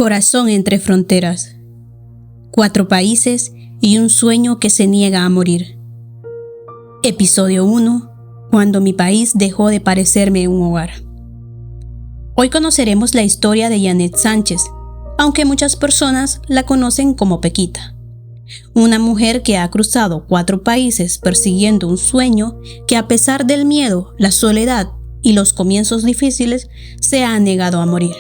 Corazón entre fronteras. 4 países y un sueño que se niega a morir. Episodio 1. Cuando mi país dejó de parecerme un hogar. Hoy conoceremos la historia de Janet Sánchez, aunque muchas personas la conocen como Pequita. Una mujer que ha cruzado 4 países persiguiendo un sueño que, a pesar del miedo, la soledad y los comienzos difíciles, se ha negado a morir.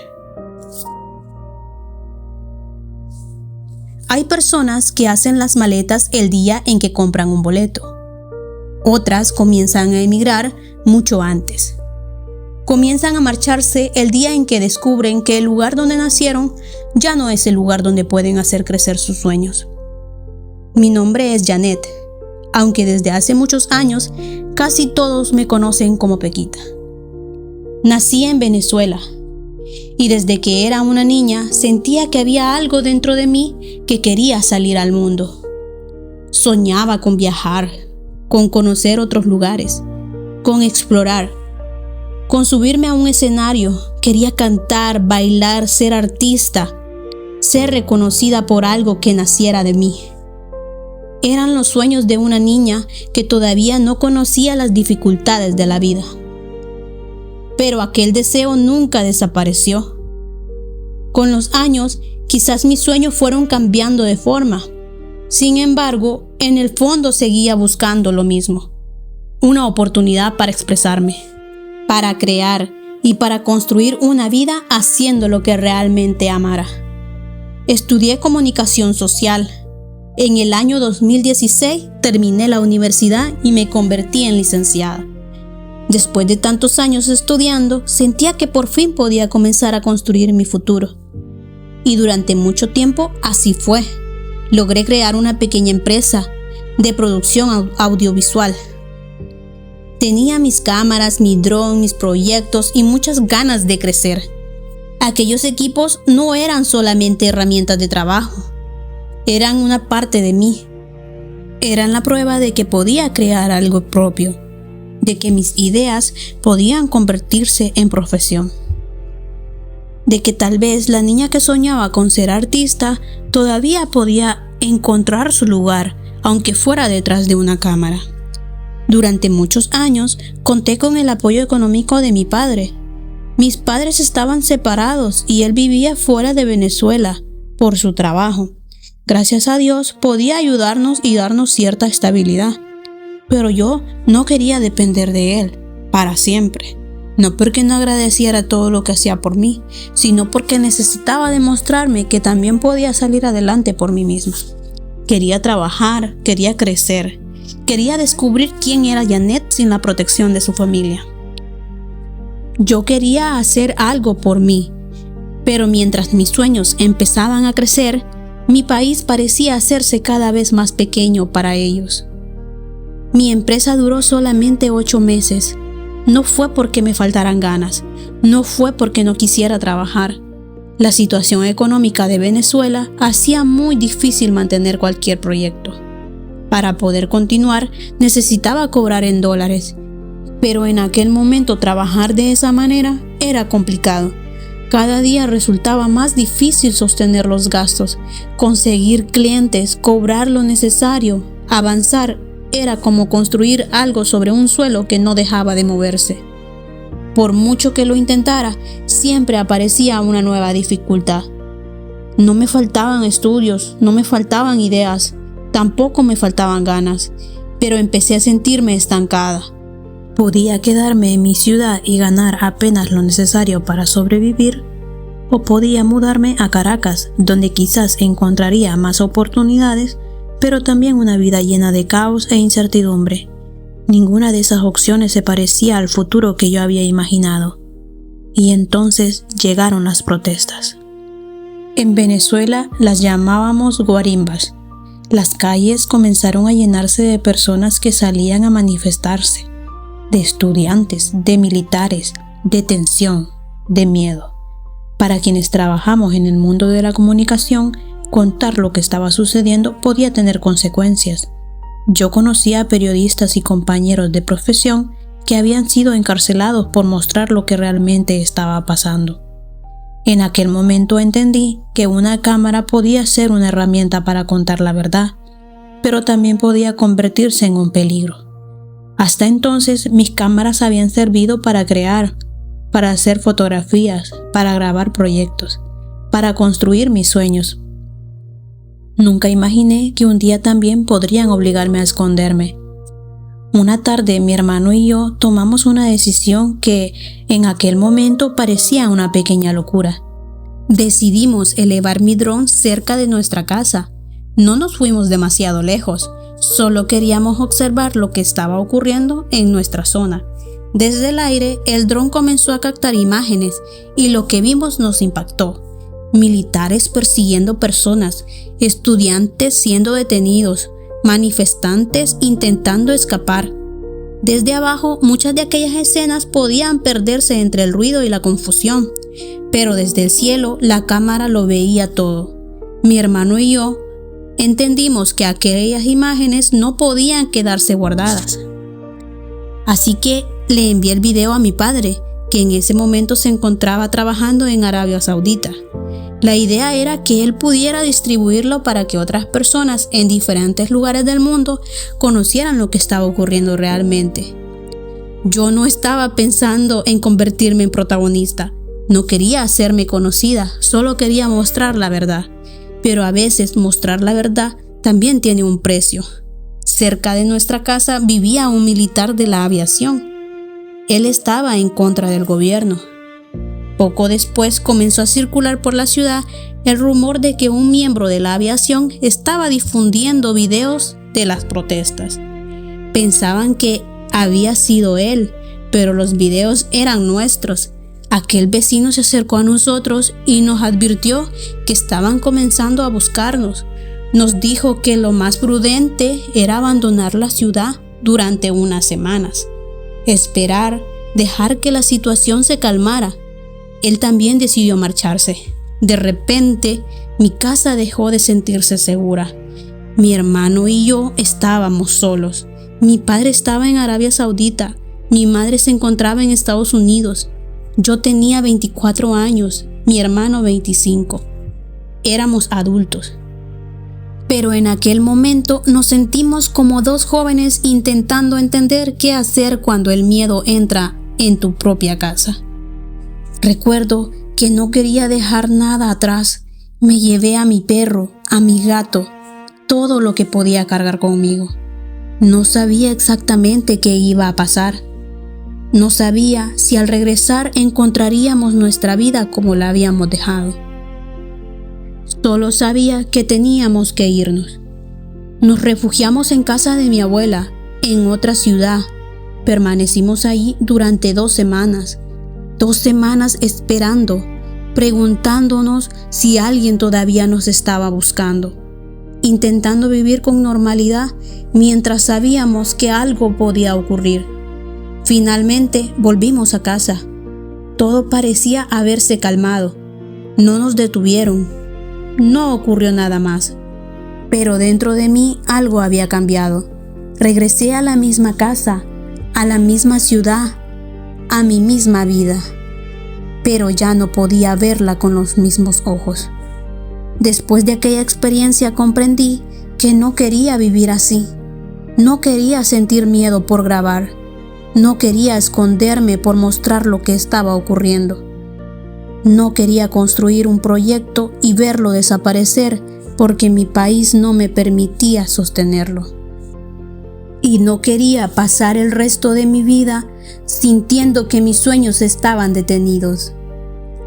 Hay personas que hacen las maletas el día en que compran un boleto. Otras comienzan a emigrar mucho antes. Comienzan a marcharse el día en que descubren que el lugar donde nacieron ya no es el lugar donde pueden hacer crecer sus sueños. Mi nombre es Janet, aunque desde hace muchos años casi todos me conocen como Pequita. Nací en Venezuela. Y desde que era una niña sentía que había algo dentro de mí que quería salir al mundo. Soñaba con viajar, con conocer otros lugares, con explorar, con subirme a un escenario. Quería cantar, bailar, ser artista, ser reconocida por algo que naciera de mí. Eran los sueños de una niña que todavía no conocía las dificultades de la vida. Pero aquel deseo nunca desapareció. Con los años, quizás mis sueños fueron cambiando de forma. Sin embargo, en el fondo seguía buscando lo mismo. Una oportunidad para expresarme, para crear y para construir una vida haciendo lo que realmente amara. Estudié comunicación social. En el año 2016 terminé la universidad y me convertí en licenciada. Después de tantos años estudiando, sentía que por fin podía comenzar a construir mi futuro. Y durante mucho tiempo así fue. Logré crear una pequeña empresa de producción audiovisual. Tenía mis cámaras, mi dron, mis proyectos y muchas ganas de crecer. Aquellos equipos no eran solamente herramientas de trabajo. Eran una parte de mí. Eran la prueba de que podía crear algo propio, de que mis ideas podían convertirse en profesión, de que tal vez la niña que soñaba con ser artista todavía podía encontrar su lugar, aunque fuera detrás de una cámara. Durante muchos años conté con el apoyo económico de mi padre. Mis padres estaban separados y él vivía fuera de Venezuela por su trabajo. Gracias a Dios podía ayudarnos y darnos cierta estabilidad. Pero yo no quería depender de él para siempre. No porque no agradeciera todo lo que hacía por mí, sino porque necesitaba demostrarme que también podía salir adelante por mí misma. Quería trabajar, quería crecer, quería descubrir quién era Janet sin la protección de su familia. Yo quería hacer algo por mí, pero mientras mis sueños empezaban a crecer, mi país parecía hacerse cada vez más pequeño para ellos. Mi empresa duró solamente 8 meses. No fue porque me faltaran ganas, no fue porque no quisiera trabajar. La situación económica de Venezuela hacía muy difícil mantener cualquier proyecto. Para poder continuar, necesitaba cobrar en dólares. Pero en aquel momento trabajar de esa manera era complicado. Cada día resultaba más difícil sostener los gastos, conseguir clientes, cobrar lo necesario, avanzar. Era como construir algo sobre un suelo que no dejaba de moverse. Por mucho que lo intentara, siempre aparecía una nueva dificultad. No me faltaban estudios, no me faltaban ideas, tampoco me faltaban ganas, pero empecé a sentirme estancada. Podía quedarme en mi ciudad y ganar apenas lo necesario para sobrevivir, o podía mudarme a Caracas, donde quizás encontraría más oportunidades, pero también una vida llena de caos e incertidumbre. Ninguna de esas opciones se parecía al futuro que yo había imaginado. Y entonces llegaron las protestas. En Venezuela las llamábamos guarimbas. Las calles comenzaron a llenarse de personas que salían a manifestarse, de estudiantes, de militares, de tensión, de miedo. Para quienes trabajamos en el mundo de la comunicación, contar lo que estaba sucediendo podía tener consecuencias. Yo conocía a periodistas y compañeros de profesión que habían sido encarcelados por mostrar lo que realmente estaba pasando. En aquel momento entendí que una cámara podía ser una herramienta para contar la verdad, pero también podía convertirse en un peligro. Hasta entonces mis cámaras habían servido para crear, para hacer fotografías, para grabar proyectos, para construir mis sueños. Nunca imaginé que un día también podrían obligarme a esconderme. Una tarde mi hermano y yo tomamos una decisión que en aquel momento parecía una pequeña locura. Decidimos elevar mi dron cerca de nuestra casa. No nos fuimos demasiado lejos, solo queríamos observar lo que estaba ocurriendo en nuestra zona. Desde el aire, el dron comenzó a captar imágenes y lo que vimos nos impactó. Militares persiguiendo personas, estudiantes siendo detenidos, manifestantes intentando escapar. Desde abajo, muchas de aquellas escenas podían perderse entre el ruido y la confusión, pero desde el cielo la cámara lo veía todo. Mi hermano y yo entendimos que aquellas imágenes no podían quedarse guardadas. Así que le envié el video a mi padre, que en ese momento se encontraba trabajando en Arabia Saudita. La idea era que él pudiera distribuirlo para que otras personas en diferentes lugares del mundo conocieran lo que estaba ocurriendo realmente. Yo no estaba pensando en convertirme en protagonista. No quería hacerme conocida, solo quería mostrar la verdad. Pero a veces mostrar la verdad también tiene un precio. Cerca de nuestra casa vivía un militar de la aviación. Él estaba en contra del gobierno. Poco después comenzó a circular por la ciudad el rumor de que un miembro de la aviación estaba difundiendo videos de las protestas. Pensaban que había sido él, pero los videos eran nuestros. Aquel vecino se acercó a nosotros y nos advirtió que estaban comenzando a buscarnos. Nos dijo que lo más prudente era abandonar la ciudad durante unas semanas. Esperar, dejar que la situación se calmara. Él también decidió marcharse. De repente, mi casa dejó de sentirse segura. Mi hermano y yo estábamos solos. Mi padre estaba en Arabia Saudita. Mi madre se encontraba en Estados Unidos. Yo tenía 24 años, mi hermano 25. Éramos adultos. Pero en aquel momento nos sentimos como dos jóvenes intentando entender qué hacer cuando el miedo entra en tu propia casa. Recuerdo que no quería dejar nada atrás. Me llevé a mi perro, a mi gato, todo lo que podía cargar conmigo. No sabía exactamente qué iba a pasar. No sabía si al regresar encontraríamos nuestra vida como la habíamos dejado. Solo sabía que teníamos que irnos. Nos refugiamos en casa de mi abuela, en otra ciudad. Permanecimos allí durante 2 semanas. 2 semanas esperando, preguntándonos si alguien todavía nos estaba buscando. Intentando vivir con normalidad mientras sabíamos que algo podía ocurrir. Finalmente volvimos a casa. Todo parecía haberse calmado. No nos detuvieron. No ocurrió nada más. Pero dentro de mí algo había cambiado. Regresé a la misma casa, a la misma ciudad, a mi misma vida. Pero ya no podía verla con los mismos ojos. Después de aquella experiencia comprendí que no quería vivir así. No quería sentir miedo por grabar. No quería esconderme por mostrar lo que estaba ocurriendo. No quería construir un proyecto y verlo desaparecer porque mi país no me permitía sostenerlo. Y no quería pasar el resto de mi vida sintiendo que mis sueños estaban detenidos.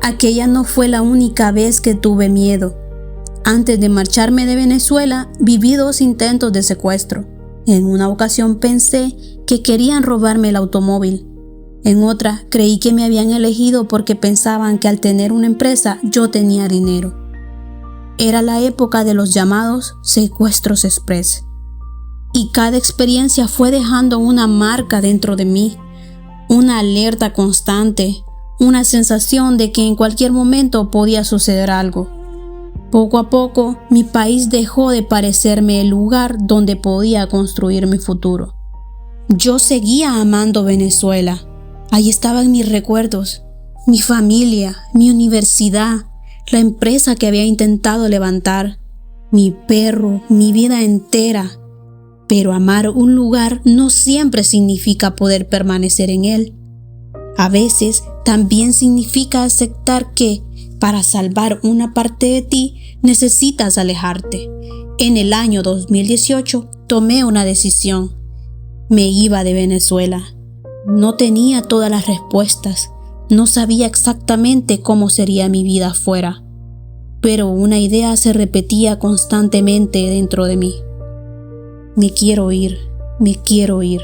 Aquella no fue la única vez que tuve miedo. Antes de marcharme de Venezuela, viví 2 intentos de secuestro. En una ocasión pensé que querían robarme el automóvil. En otra, creí que me habían elegido porque pensaban que al tener una empresa yo tenía dinero. Era la época de los llamados secuestros express. Y cada experiencia fue dejando una marca dentro de mí, una alerta constante, una sensación de que en cualquier momento podía suceder algo. Poco a poco, mi país dejó de parecerme el lugar donde podía construir mi futuro. Yo seguía amando Venezuela. Ahí estaban mis recuerdos, mi familia, mi universidad, la empresa que había intentado levantar, mi perro, mi vida entera. Pero amar un lugar no siempre significa poder permanecer en él. A veces también significa aceptar que, para salvar una parte de ti, necesitas alejarte. En el año 2018 tomé una decisión. Me iba de Venezuela. No tenía todas las respuestas. No sabía exactamente cómo sería mi vida afuera. Pero una idea se repetía constantemente dentro de mí. Me quiero ir, me quiero ir,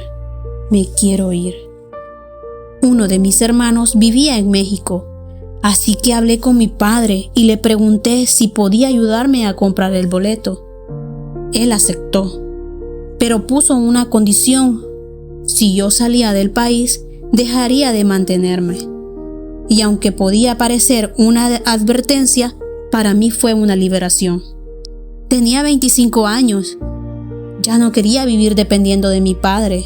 me quiero ir. Uno de mis hermanos vivía en México, así que hablé con mi padre y le pregunté si podía ayudarme a comprar el boleto. Él aceptó, pero puso una condición: si yo salía del país, dejaría de mantenerme. Y aunque podía parecer una advertencia, para mí fue una liberación. Tenía 25 años. Ya no quería vivir dependiendo de mi padre.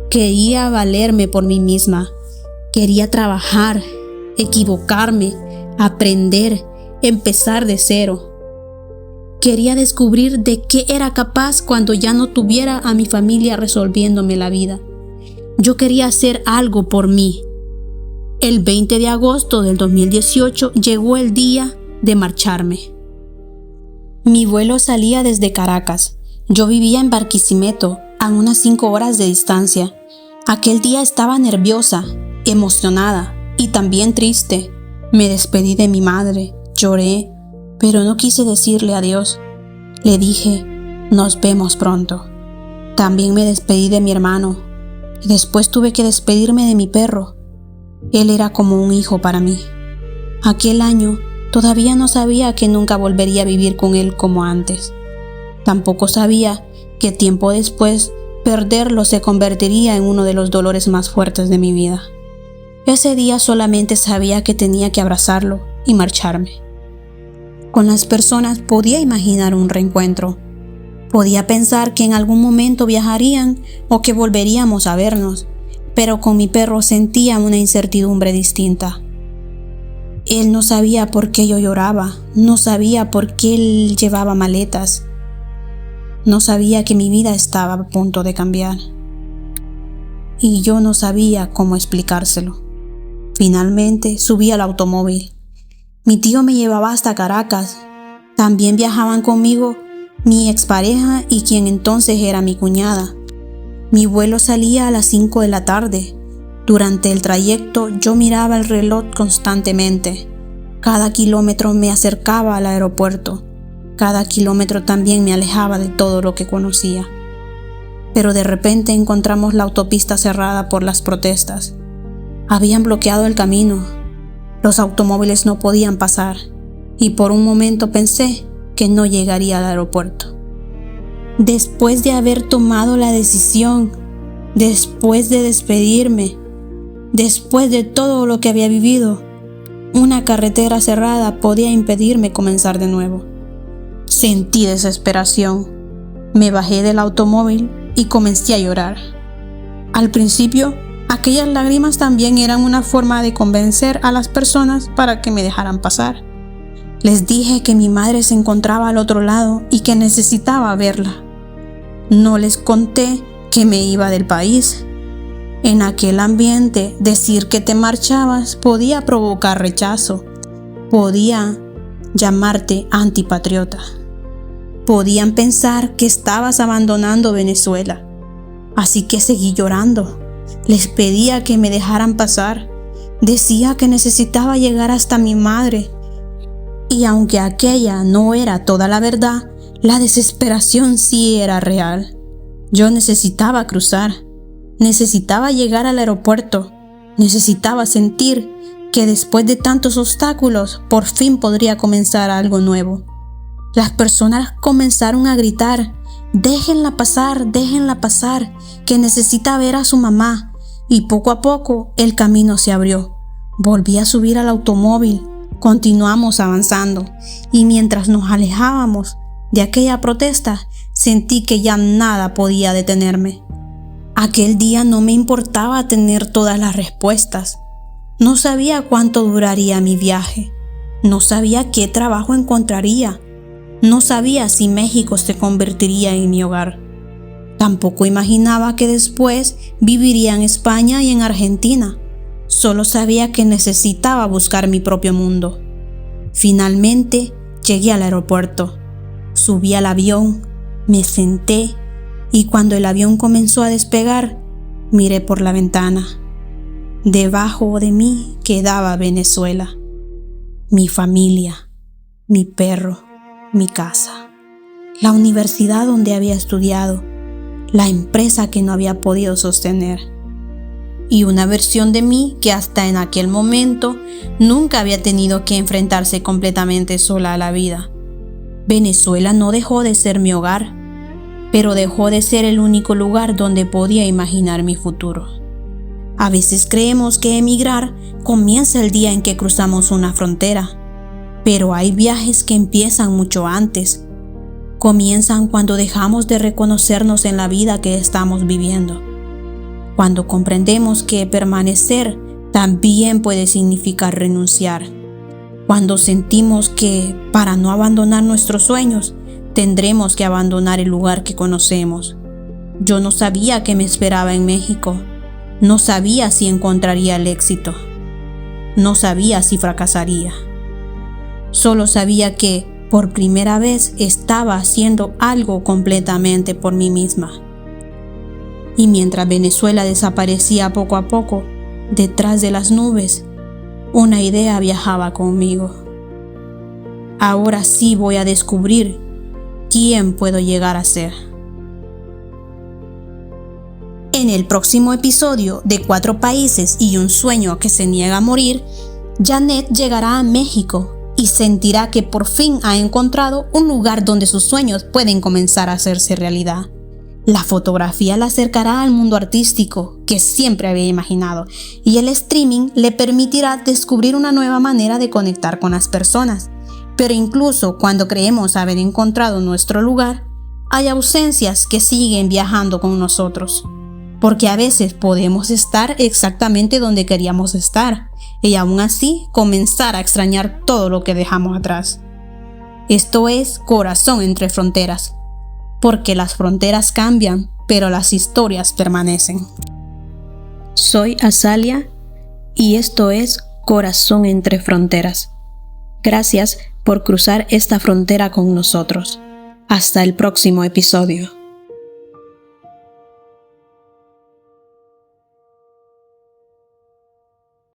Quería valerme por mí misma. Quería trabajar, equivocarme, aprender, empezar de cero. Quería descubrir de qué era capaz cuando ya no tuviera a mi familia resolviéndome la vida. Yo quería hacer algo por mí. El 20 de agosto del 2018 llegó el día de marcharme. Mi vuelo salía desde Caracas. Yo vivía en Barquisimeto, a unas 5 horas de distancia. Aquel día estaba nerviosa, emocionada y también triste. Me despedí de mi madre, lloré, pero no quise decirle adiós. Le dije, nos vemos pronto. También me despedí de mi hermano y después tuve que despedirme de mi perro. Él era como un hijo para mí. Aquel año todavía no sabía que nunca volvería a vivir con él como antes. Tampoco sabía que tiempo después perderlo se convertiría en uno de los dolores más fuertes de mi vida. Ese día solamente sabía que tenía que abrazarlo y marcharme. Con las personas podía imaginar un reencuentro. Podía pensar que en algún momento viajarían o que volveríamos a vernos, pero con mi perro sentía una incertidumbre distinta. Él no sabía por qué yo lloraba, no sabía por qué él llevaba maletas. No sabía que mi vida estaba a punto de cambiar. Y yo no sabía cómo explicárselo. Finalmente subí al automóvil. Mi tío me llevaba hasta Caracas. También viajaban conmigo mi expareja y quien entonces era mi cuñada. Mi vuelo salía a las 5 de la tarde. Durante el trayecto yo miraba el reloj constantemente. Cada kilómetro me acercaba al aeropuerto. Cada kilómetro también me alejaba de todo lo que conocía. Pero de repente encontramos la autopista cerrada por las protestas. Habían bloqueado el camino. Los automóviles no podían pasar. Y por un momento pensé que no llegaría al aeropuerto. Después de haber tomado la decisión, después de despedirme, después de todo lo que había vivido, una carretera cerrada podía impedirme comenzar de nuevo. Sentí desesperación. Me bajé del automóvil y comencé a llorar. Al principio, aquellas lágrimas también eran una forma de convencer a las personas para que me dejaran pasar. Les dije que mi madre se encontraba al otro lado y que necesitaba verla. No les conté que me iba del país. En aquel ambiente, decir que te marchabas podía provocar rechazo. Podía llamarte antipatriota. Podían pensar que estabas abandonando Venezuela. Así que seguí llorando. Les pedía que me dejaran pasar. Decía que necesitaba llegar hasta mi madre. Y aunque aquella no era toda la verdad, la desesperación sí era real. Yo necesitaba cruzar. Necesitaba llegar al aeropuerto. Necesitaba sentir que después de tantos obstáculos, por fin podría comenzar algo nuevo. Las personas comenzaron a gritar, déjenla pasar, que necesita ver a su mamá. Y poco a poco el camino se abrió. Volví a subir al automóvil. Continuamos avanzando. Y mientras nos alejábamos de aquella protesta, sentí que ya nada podía detenerme. Aquel día no me importaba tener todas las respuestas. No sabía cuánto duraría mi viaje. No sabía qué trabajo encontraría. No sabía si México se convertiría en mi hogar. Tampoco imaginaba que después viviría en España y en Argentina. Solo sabía que necesitaba buscar mi propio mundo. Finalmente llegué al aeropuerto. Subí al avión, me senté y cuando el avión comenzó a despegar, miré por la ventana. Debajo de mí quedaba Venezuela, mi familia, mi perro, mi casa, la universidad donde había estudiado, la empresa que no había podido sostener y una versión de mí que hasta en aquel momento nunca había tenido que enfrentarse completamente sola a la vida. Venezuela no dejó de ser mi hogar, pero dejó de ser el único lugar donde podía imaginar mi futuro. A veces creemos que emigrar comienza el día en que cruzamos una frontera, pero hay viajes que empiezan mucho antes. Comienzan cuando dejamos de reconocernos en la vida que estamos viviendo. Cuando comprendemos que permanecer también puede significar renunciar. Cuando sentimos que para no abandonar nuestros sueños, tendremos que abandonar el lugar que conocemos. Yo no sabía qué me esperaba en México. No sabía si encontraría el éxito. No sabía si fracasaría. Solo sabía que, por primera vez, estaba haciendo algo completamente por mí misma. Y mientras Venezuela desaparecía poco a poco, detrás de las nubes, una idea viajaba conmigo. Ahora sí voy a descubrir quién puedo llegar a ser. En el próximo episodio de 4 países y un sueño que se niega a morir, Janet llegará a México y sentirá que por fin ha encontrado un lugar donde sus sueños pueden comenzar a hacerse realidad. La fotografía la acercará al mundo artístico que siempre había imaginado y el streaming le permitirá descubrir una nueva manera de conectar con las personas. Pero incluso cuando creemos haber encontrado nuestro lugar, hay ausencias que siguen viajando con nosotros. Porque a veces podemos estar exactamente donde queríamos estar y aún así comenzar a extrañar todo lo que dejamos atrás. Esto es Corazón entre Fronteras, porque las fronteras cambian, pero las historias permanecen. Soy Azalia y esto es Corazón entre Fronteras. Gracias por cruzar esta frontera con nosotros. Hasta el próximo episodio.